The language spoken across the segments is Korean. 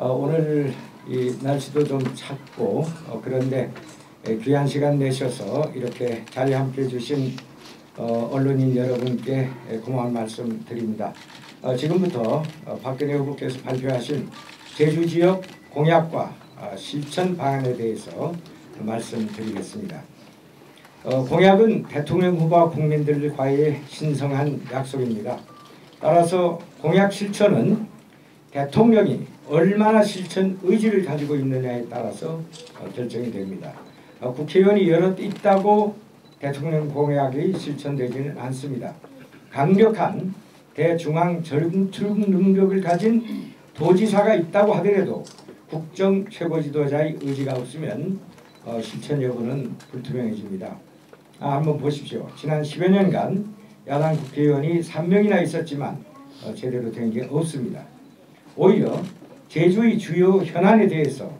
오늘 이 날씨도 좀 찼고 그런데 귀한 시간 내셔서 이렇게 자리 함께 해주신 언론인 여러분께 고마운 말씀 드립니다. 지금부터 박근혜 후보께서 발표하신 제주지역 공약과 실천 방안에 대해서 말씀드리겠습니다. 공약은 대통령 후보와 국민들과의 신성한 약속입니다. 따라서 공약 실천은 대통령이 얼마나 실천 의지를 가지고 있느냐에 따라서 결정이 됩니다. 국회의원이 여럿 있다고 대통령 공약이 실천되지는 않습니다. 강력한 대중앙 전투 능력을 가진 도지사가 있다고 하더라도 국정 최고 지도자의 의지가 없으면 실천 여부는 불투명해집니다. 한번 보십시오. 지난 10여 년간 야당 국회의원이 3명이나 있었지만 제대로 된 게 없습니다. 오히려 제주의 주요 현안에 대해서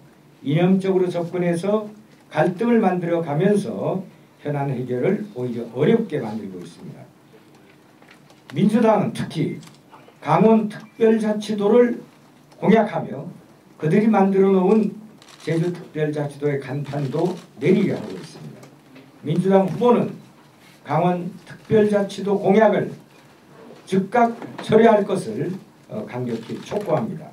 이념적으로 접근해서 갈등을 만들어 가면서 현안 해결을 오히려 어렵게 만들고 있습니다. 민주당은 특히 강원특별자치도를 공약하며 그들이 만들어 놓은 제주특별자치도의 간판도 내리게 하고 있습니다. 민주당 후보는 강원특별자치도 공약을 즉각 처리할 것을 강력히 촉구합니다.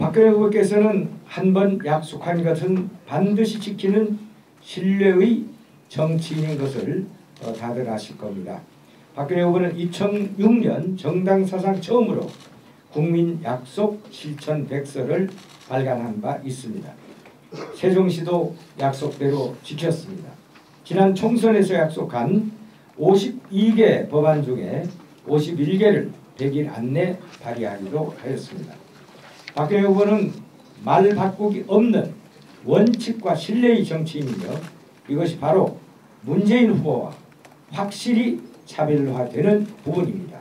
박근혜 후보께서는 한번 약속한 것은 반드시 지키는 신뢰의 정치인인 것을 다들 아실 겁니다. 박근혜 후보는 2006년 정당 사상 처음으로 국민 약속 실천 백서를 발간한 바 있습니다. 세종시도 약속대로 지켰습니다. 지난 총선에서 약속한 52개 법안 중에 51개를 100일 안내 발의하기도 하였습니다. 박근혜 후보는 말 바꾸기 없는 원칙과 신뢰의 정치인이며 이것이 바로 문재인 후보와 확실히 차별화되는 부분입니다.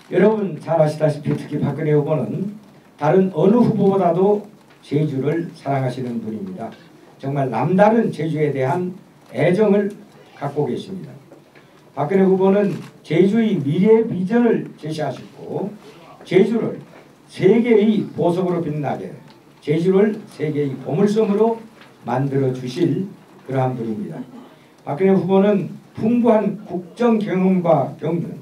여러분 잘 아시다시피 특히 박근혜 후보는 다른 어느 후보보다도 제주를 사랑하시는 분입니다. 정말 남다른 제주에 대한 애정을 갖고 계십니다. 박근혜 후보는 제주의 미래 비전을 제시하시고 제주를 세계의 보석으로 빛나게 제주를 세계의 보물섬으로 만들어 주실 그러한 분입니다. 박근혜 후보는 풍부한 국정 경험과 겪는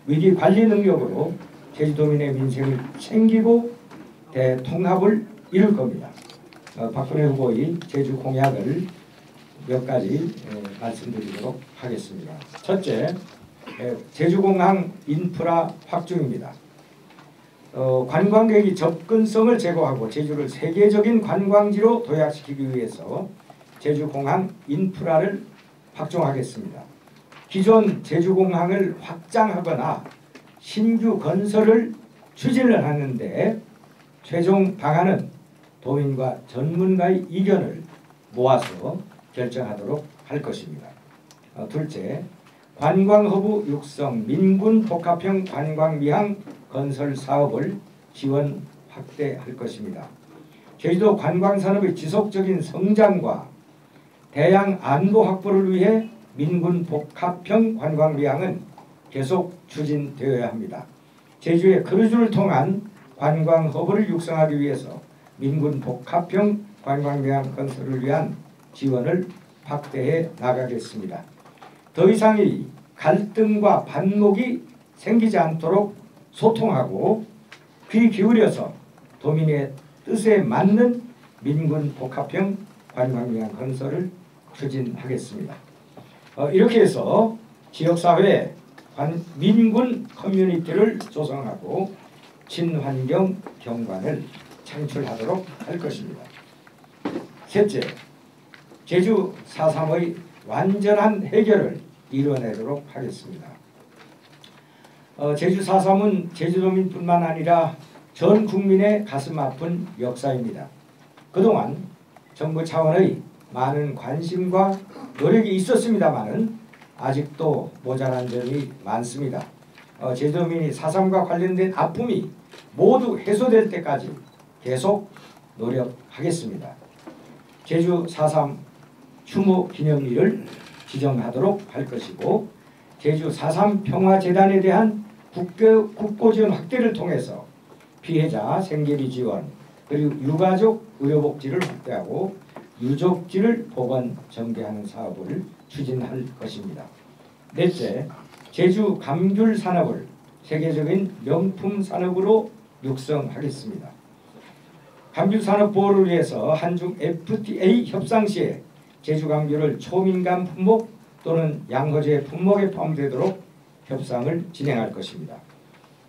위기 관리 능력으로 제주도민의 민생을 챙기고 대통합을 이룰 겁니다. 박근혜 후보의 제주 공약을 몇 가지 말씀드리도록 하겠습니다. 첫째, 제주공항 인프라 확충입니다. 관광객이 접근성을 제고하고 제주를 세계적인 관광지로 도약시키기 위해서 제주공항 인프라를 확충하겠습니다. 기존 제주공항을 확장하거나 신규 건설을 추진을 하는데 최종 방안은 도민과 전문가의 의견을 모아서 결정하도록 할 것입니다. 둘째, 관광허브 육성 민군 복합형 관광미항 건설 사업을 지원 확대할 것입니다. 제주도 관광산업의 지속적인 성장과 대양 안보 확보를 위해 민군 복합형 관광미항은 계속 추진되어야 합니다. 제주의 크루즈를 통한 관광허브를 육성하기 위해서 민군 복합형 관광미항 건설을 위한 지원을 확대해 나가겠습니다. 더 이상의 갈등과 반목이 생기지 않도록 소통하고 귀 기울여서 도민의 뜻에 맞는 민군 복합형 관광미항 건설을 추진하겠습니다. 이렇게 해서 지역사회에 민군 커뮤니티를 조성하고 친환경 경관을 창출하도록 할 것입니다. 셋째, 제주 4.3의 완전한 해결을 이뤄내도록 하겠습니다. 제주 4.3은 제주도민뿐만 아니라 전 국민의 가슴 아픈 역사입니다. 그동안 정부 차원의 많은 관심과 노력이 있었습니다마는 아직도 모자란 점이 많습니다. 제주도민이 4.3과 관련된 아픔이 모두 해소될 때까지 계속 노력하겠습니다. 제주 4.3 추모 기념일을 지정하도록 할 것이고 제주 4.3 평화재단에 대한 국고 지원 확대를 통해서 피해자 생계비 지원, 그리고 유가족 의료복지를 확대하고 유족지를 복원 전개하는 사업을 추진할 것입니다. 넷째, 제주 감귤 산업을 세계적인 명품 산업으로 육성하겠습니다. 감귤 산업 보호를 위해서 한중 FTA 협상 시에 제주 감귤을 초민감 품목 또는 양호제 품목에 포함되도록 협상을 진행할 것입니다.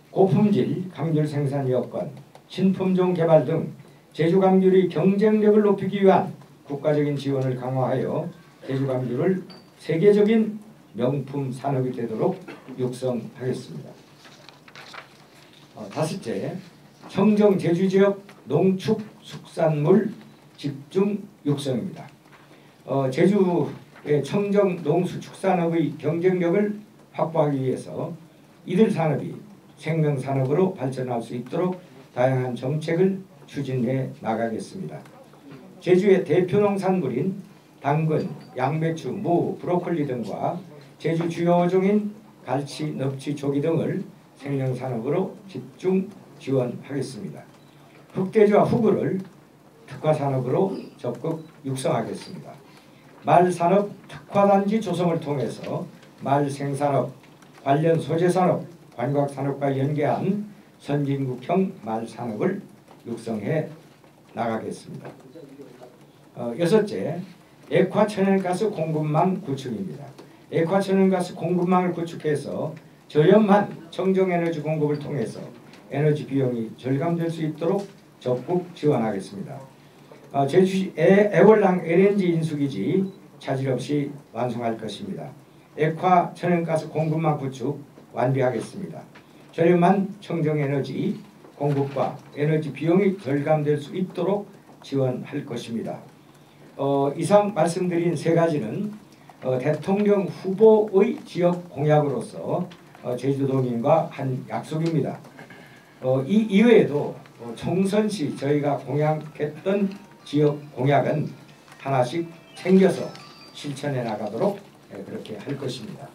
고품질 감귤 생산 여건, 신품종 개발 등 제주 감귤의 경쟁력을 높이기 위한 국가적인 지원을 강화하여 제주 감귤을 세계적인 명품 산업이 되도록 육성하겠습니다. 다섯째, 청정 제주 지역 농축 축산물 집중 육성입니다. 제주의 청정 농수축산업의 경쟁력을 확보하기 위해서 이들 산업이 생명산업으로 발전할 수 있도록 다양한 정책을 추진해 나가겠습니다. 제주의 대표 농산물인 당근, 양배추, 무, 브로콜리 등과 제주 주요 어종인 갈치, 넙치, 조기 등을 생명산업으로 집중 지원하겠습니다. 흑돼지와 후구를 특화산업으로 적극 육성하겠습니다. 말산업 특화단지 조성을 통해서 말생산업, 관련 소재산업, 관광산업과 연계한 선진국형 말산업을 육성해 나가겠습니다. 여섯째, 액화천연가스 공급망 구축입니다. 액화천연가스 공급망을 구축해서 저렴한 청정에너지 공급을 통해서 에너지 비용이 절감될 수 있도록 적극 지원하겠습니다. 제주시 애월항 LNG 인수기지 차질 없이 완성할 것입니다. 액화천연가스 공급망 구축 완비하겠습니다. 저렴한 청정에너지 공급과 에너지 비용이 절감될 수 있도록 지원할 것입니다. 이상 말씀드린 세 가지는 대통령 후보의 지역 공약으로서 제주도민과 한 약속입니다. 이 이외에도 총선 시 저희가 공약했던 지역 공약은 하나씩 챙겨서 실천해 나가도록 그렇게 할 것입니다.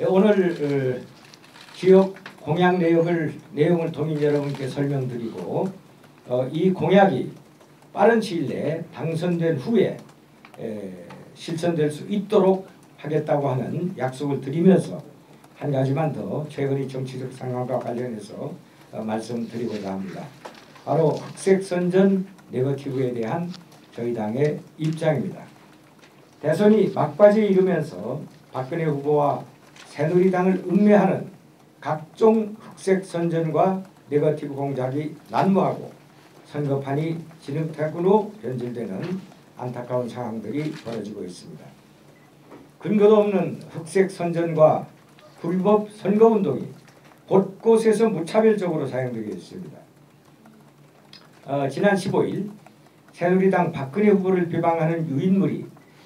오늘 지역 공약 내용을 도민 여러분께 설명드리고 이 공약이 빠른 시일 내에 당선된 후에 실천될 수 있도록 하겠다고 하는 약속을 드리면서 한 가지만 더 최근의 정치적 상황과 관련해서 말씀드리고자 합니다. 바로 흑색선전 네거티브에 대한 저희 당의 입장입니다. 대선이 막바지에 이르면서 박근혜 후보와 새누리당을 음매하는 각종 흑색선전과 네거티브 공작이 난무하고 선거판이 진흙탕으로 변질되는 안타까운 상황들이 벌어지고 있습니다. 근거도 없는 흑색선전과 불법 선거운동이 곳곳에서 무차별적으로 사용되고 있습니다. 지난 15일 새누리당 박근혜 후보를 비방하는 유인물이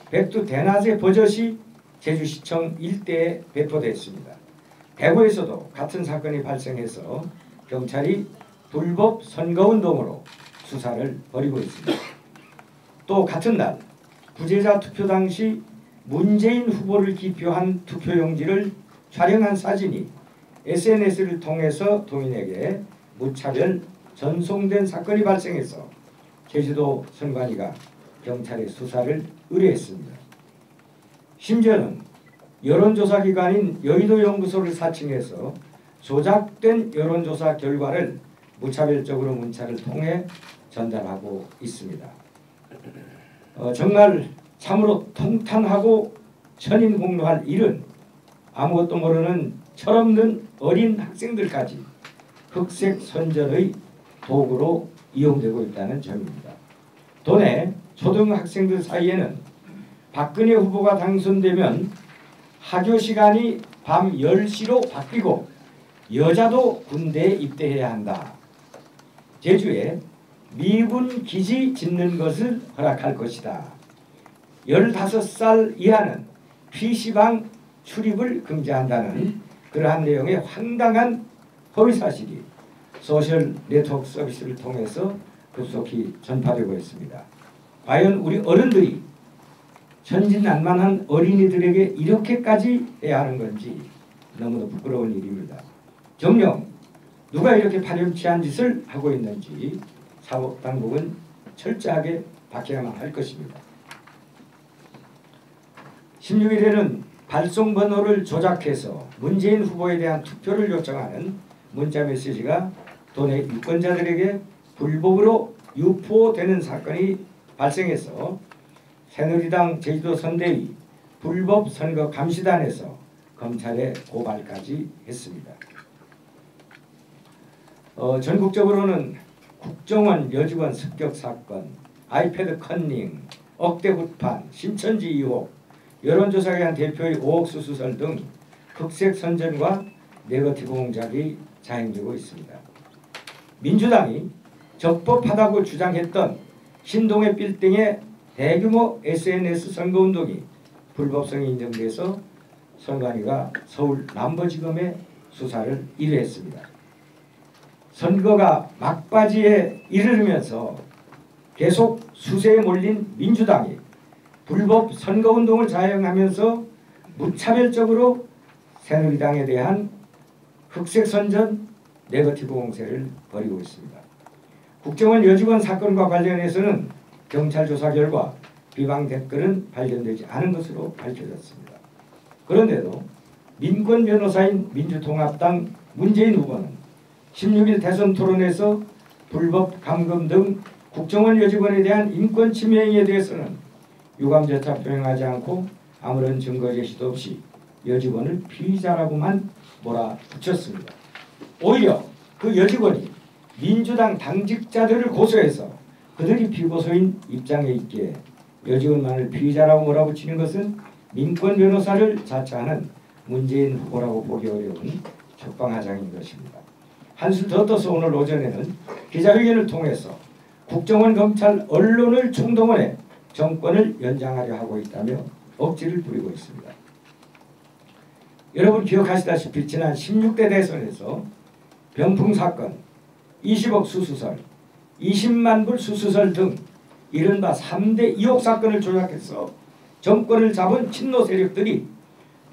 백두 대낮에 버젓이 제주시청 일대에 배포됐습니다. 대구에서도 같은 사건이 발생해서 경찰이 불법 선거운동으로 수사를 벌이고 있습니다. 또 같은 날 부재자 투표 당시 문재인 후보를 기표한 투표용지를 촬영한 사진이 SNS를 통해서 도민에게 무차별 전송된 사건이 발생해서 제주도 선관위가 경찰에 수사를 의뢰했습니다. 심지어는 여론조사 기관인 여의도 연구소를 사칭해서 조작된 여론조사 결과를 무차별적으로 문자를 통해 전달하고 있습니다. 정말 참으로 통탄하고 천인공노할 일은 아무것도 모르는 철없는 어린 학생들까지 흑색 선전의 도구로 이용되고 있다는 점입니다. 도내 초등학생들 사이에는 박근혜 후보가 당선되면 학교 시간이 밤 10시로 바뀌고 여자도 군대에 입대해야 한다. 제주에 미군 기지 짓는 것을 허락할 것이다. 15살 이하는 PC방 출입을 금지한다는 그러한 내용의 황당한 허위사실이 소셜 네트워크 서비스를 통해서 급속히 전파되고 있습니다. 과연 우리 어른들이 천진난만한 어린이들에게 이렇게까지 해야 하는 건지 너무도 부끄러운 일입니다. 정녕 누가 이렇게 파렴치한 짓을 하고 있는지 사법당국은 철저하게 밝혀야만 할 것입니다. 16일에는 발송번호를 조작해서 문재인 후보에 대한 투표를 요청하는 문자메시지가 도내 유권자들에게 불법으로 유포되는 사건이 발생해서 새누리당 제주도 선대위 불법선거감시단에서 검찰에 고발까지 했습니다. 전국적으로는 국정원 여직원 습격 사건, 아이패드 컨닝, 억대 구판, 신천지 의혹, 여론조사에 한 대표의 5억 수수설 등 흑색 선전과 네거티브 공작이 자행되고 있습니다. 민주당이 적법하다고 주장했던 신동의 빌딩의 대규모 SNS 선거운동이 불법성이 인정돼서 선관위가 서울 남부지검에 수사를 의뢰했습니다. 선거가 막바지에 이르면서 계속 수세에 몰린 민주당이 불법 선거운동을 자행하면서 무차별적으로 새누리당에 대한 흑색선전, 네거티브 공세를 벌이고 있습니다. 국정원 여직원 사건과 관련해서는 경찰 조사 결과 비방 댓글은 발견되지 않은 것으로 밝혀졌습니다. 그런데도 민권 변호사인 민주통합당 문재인 후보는 16일 대선 토론에서 불법 감금 등 국정원 여직원에 대한 인권 침해 행위에 대해서는 유감조차 표명하지 않고 아무런 증거 제시도 없이 여직원을 피의자라고만 몰아붙였습니다. 오히려 그 여직원이 민주당 당직자들을 고소해서 그들이 피고소인 입장에 있기에 여직원만을 피의자라고 몰아붙이는 것은 민권 변호사를 자처하는 문재인 후보라고 보기 어려운 적방하장인 것입니다. 한술 더 떠서 오늘 오전에는 기자회견을 통해서 국정원, 검찰, 언론을 총동원해 정권을 연장하려 하고 있다며 억지를 부리고 있습니다. 여러분 기억하시다시피 지난 16대 대선에서 병풍 사건, 20억 수수설, 20만 불 수수설 등 이른바 3대 2억 사건을 조작해서 정권을 잡은 친노 세력들이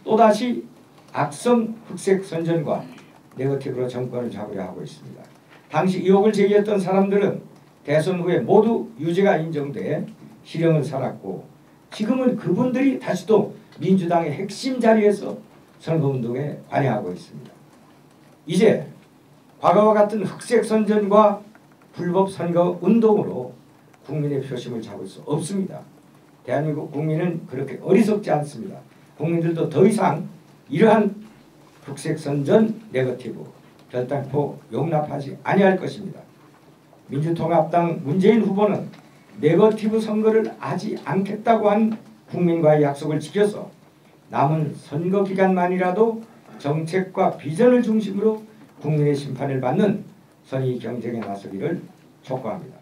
또다시 악성 흑색 선전과 네거티브로 정권을 잡으려 하고 있습니다. 당시 의혹을 제기했던 사람들은 대선 후에 모두 유죄가 인정돼 실형을 살았고 지금은 그분들이 다시 또 민주당의 핵심 자리에서 선거운동에 관여하고 있습니다. 이제 과거와 같은 흑색 선전과 불법 선거운동으로 국민의 표심을 잡을 수 없습니다. 대한민국 국민은 그렇게 어리석지 않습니다. 국민들도 더 이상 이러한 흑색 선전, 네거티브 결단코 용납하지 아니할 것입니다. 민주통합당 문재인 후보는 네거티브 선거를 하지 않겠다고 한 국민과의 약속을 지켜서 남은 선거 기간만이라도 정책과 비전을 중심으로 국민의 심판을 받는 선의 경쟁에 나서기를 촉구합니다.